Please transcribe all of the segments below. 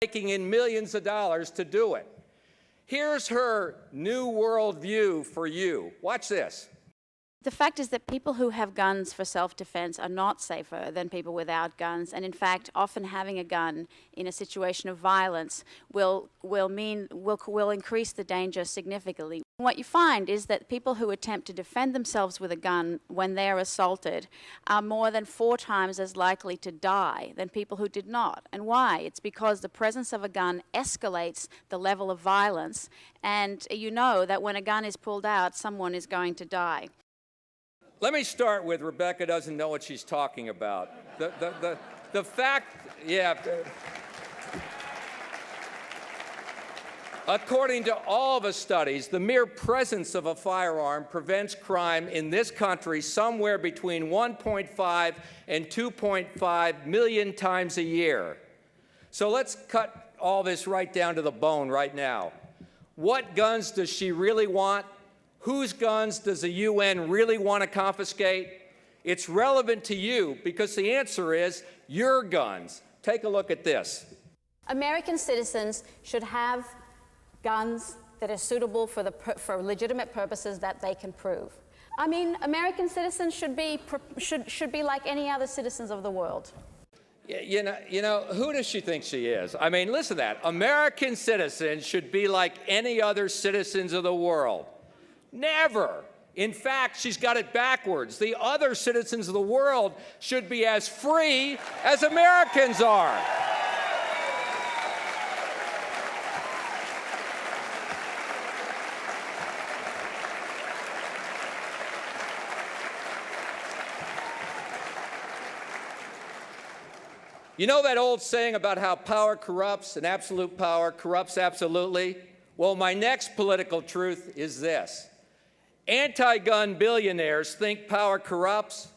taking in millions of dollars to do it. Here's her new world view for you. Watch this. The fact is that people who have guns for self-defense are not safer than people without guns, and in fact, often having a gun in a situation of violence will increase the danger significantly. What you find is that people who attempt to defend themselves with a gun when they are assaulted are more than 4 times as likely to die than people who did not. And why? It's because the presence of a gun escalates the level of violence, and you know that when a gun is pulled out, someone is going to die. Let me start with Rebecca doesn't know what she's talking about. The fact, yeah. According to all the studies, the mere presence of a firearm prevents crime in this country somewhere between 1.5 and 2.5 million times a year. So let's cut all this right down to the bone right now. What guns does she really want? Whose guns does the UN really want to confiscate? It's relevant to you because the answer is your guns. Take a look at this. American citizens should have guns that are suitable for legitimate purposes that they can prove. I mean, American citizens should be like any other citizens of the world. You know, who does she think she is? I mean, listen to that. American citizens should be like any other citizens of the world. Never. In fact, she's got it backwards. The other citizens of the world should be as free as Americans are. You know that old saying about how power corrupts and absolute power corrupts absolutely? Well, my next political truth is this. Anti-gun billionaires think power corrupts,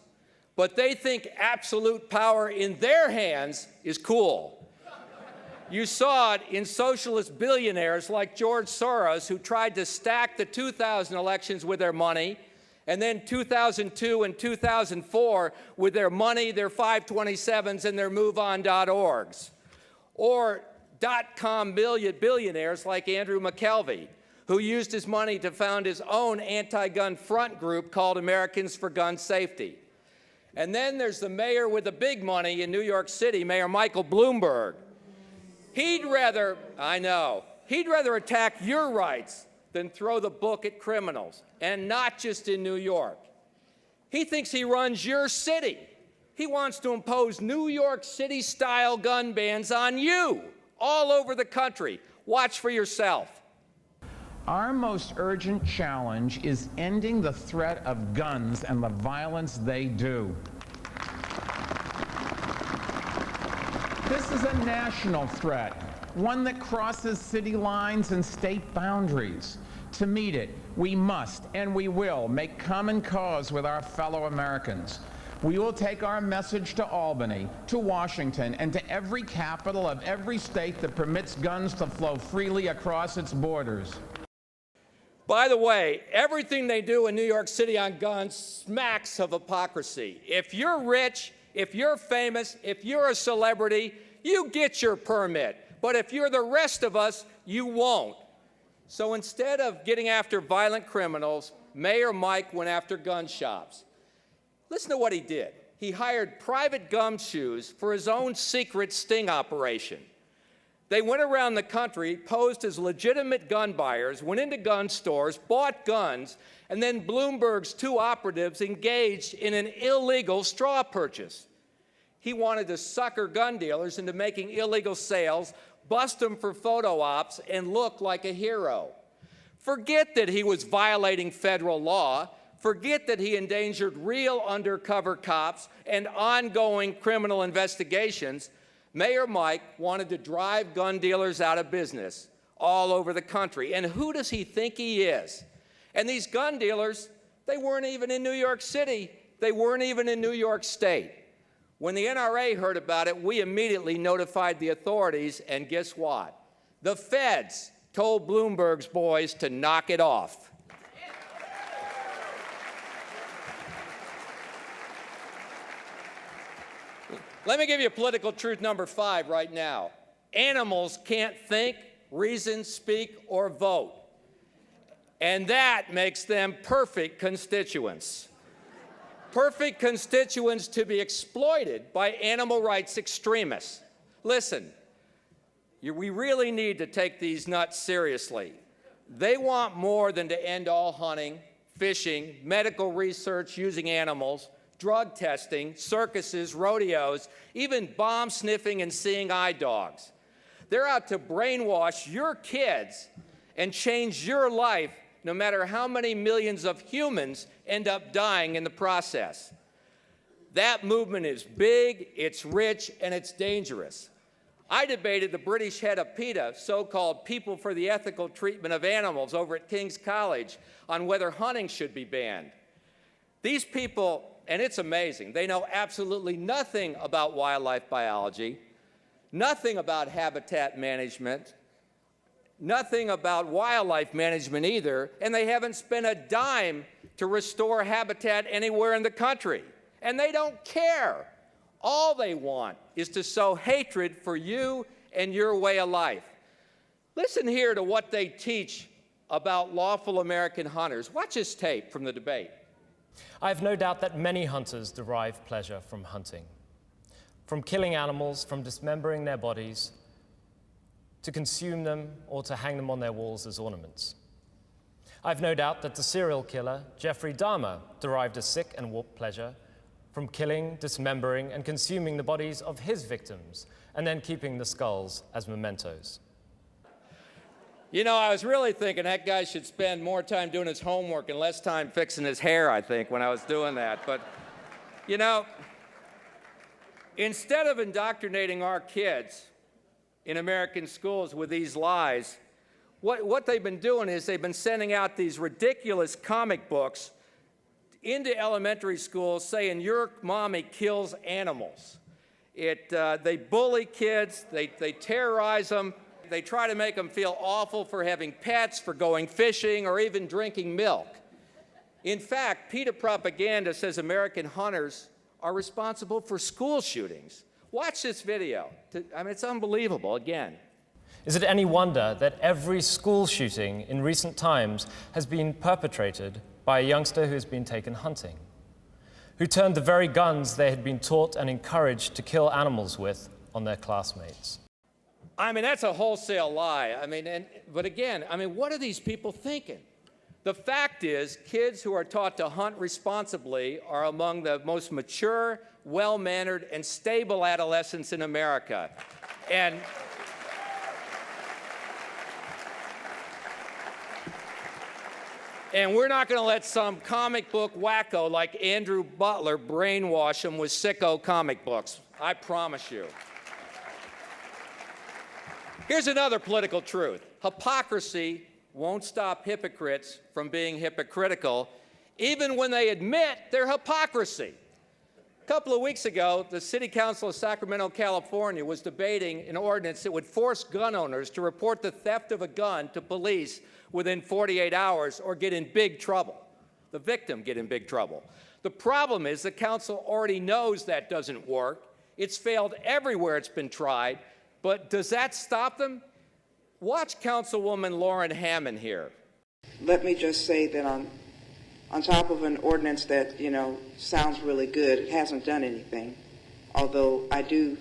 but they think absolute power in their hands is cool. You saw it in socialist billionaires like George Soros, who tried to stack the 2000 elections with their money, and then 2002 and 2004 with their money, their 527s, and their MoveOn.orgs. Or dot-com billionaires like Andrew McKelvey, who used his money to found his own anti-gun front group called Americans for Gun Safety. And then there's the mayor with the big money in New York City, Mayor Michael Bloomberg. He'd rather attack your rights than throw the book at criminals, and not just in New York. He thinks he runs your city. He wants to impose New York City-style gun bans on you all over the country. Watch for yourself. Our most urgent challenge is ending the threat of guns and the violence they do. This is a national threat, one that crosses city lines and state boundaries. To meet it, we must and we will make common cause with our fellow Americans. We will take our message to Albany, to Washington, and to every capital of every state that permits guns to flow freely across its borders. By the way, everything they do in New York City on guns smacks of hypocrisy. If you're rich, if you're famous, if you're a celebrity, you get your permit. But if you're the rest of us, you won't. So instead of getting after violent criminals, Mayor Mike went after gun shops. Listen to what he did. He hired private gumshoes for his own secret sting operation. They went around the country, posed as legitimate gun buyers, went into gun stores, bought guns, and then Bloomberg's 2 operatives engaged in an illegal straw purchase. He wanted to sucker gun dealers into making illegal sales, bust them for photo ops, and look like a hero. Forget that he was violating federal law. Forget that he endangered real undercover cops and ongoing criminal investigations. Mayor Mike wanted to drive gun dealers out of business all over the country. And who does he think he is? And these gun dealers, they weren't even in New York City. They weren't even in New York State. When the NRA heard about it, we immediately notified the authorities, and guess what? The feds told Bloomberg's boys to knock it off. Let me give you political truth number 5 right now. Animals can't think, reason, speak, or vote. And that makes them perfect constituents. Perfect constituents to be exploited by animal rights extremists. Listen, we really need to take these nuts seriously. They want more than to end all hunting, fishing, medical research using animals, drug testing, circuses, rodeos, even bomb sniffing and seeing eye dogs. They're out to brainwash your kids and change your life, no matter how many millions of humans end up dying in the process. That movement is big, it's rich, and it's dangerous. I debated the British head of PETA, so-called People for the Ethical Treatment of Animals, over at King's College on whether hunting should be banned. These people, and it's amazing, they know absolutely nothing about wildlife biology, nothing about habitat management, nothing about wildlife management either, and they haven't spent a dime to restore habitat anywhere in the country. And they don't care. All they want is to sow hatred for you and your way of life. Listen here to what they teach about lawful American hunters. Watch this tape from the debate. I have no doubt that many hunters derive pleasure from hunting. From killing animals, from dismembering their bodies, to consume them or to hang them on their walls as ornaments. I have no doubt that the serial killer, Jeffrey Dahmer, derived a sick and warped pleasure from killing, dismembering, and consuming the bodies of his victims, and then keeping the skulls as mementos. You know, I was really thinking that guy should spend more time doing his homework and less time fixing his hair, I think, when I was doing that. But, you know, instead of indoctrinating our kids in American schools with these lies, what they've been doing is they've been sending out these ridiculous comic books into elementary schools saying your mommy kills animals. They bully kids, they terrorize them, they try to make them feel awful for having pets, for going fishing, or even drinking milk. In fact, PETA propaganda says American hunters are responsible for school shootings. Watch this video. I mean, it's unbelievable, again. Is it any wonder that every school shooting in recent times has been perpetrated by a youngster who has been taken hunting, who turned the very guns they had been taught and encouraged to kill animals with on their classmates? I mean, that's a wholesale lie. I mean, but again, I mean, what are these people thinking? The fact is, kids who are taught to hunt responsibly are among the most mature, well-mannered, and stable adolescents in America. And we're not going to let some comic book wacko like Andrew Butler brainwash them with sicko comic books. I promise you. Here's another political truth. Hypocrisy won't stop hypocrites from being hypocritical, even when they admit their hypocrisy. A couple of weeks ago, the City Council of Sacramento, California, was debating an ordinance that would force gun owners to report the theft of a gun to police within 48 hours or get in big trouble. The victim get in big trouble. The problem is the council already knows that doesn't work. It's failed everywhere it's been tried. But does that stop them? Watch Councilwoman Lauren Hammond here. Let me just say that on top of an ordinance that, sounds really good, it hasn't done anything, although I do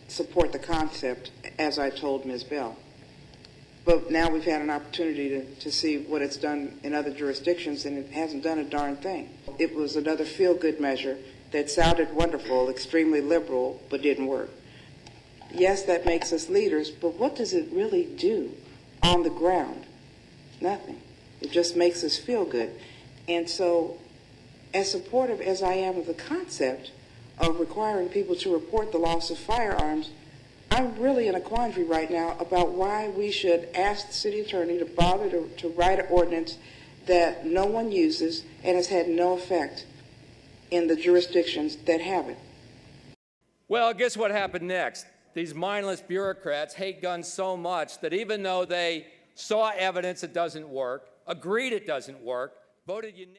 support the concept, as I told Ms. Bell. But now we've had an opportunity to see what it's done in other jurisdictions, and it hasn't done a darn thing. It was another feel-good measure that sounded wonderful, extremely liberal, but didn't work. Yes, that makes us leaders, but what does it really do on the ground? Nothing. It just makes us feel good. And so, as supportive as I am of the concept of requiring people to report the loss of firearms, I'm really in a quandary right now about why we should ask the city attorney to bother to write an ordinance that no one uses and has had no effect in the jurisdictions that have it. Well, guess what happened next? These mindless bureaucrats hate guns so much that even though they saw evidence it doesn't work, agreed it doesn't work, voted unanimously.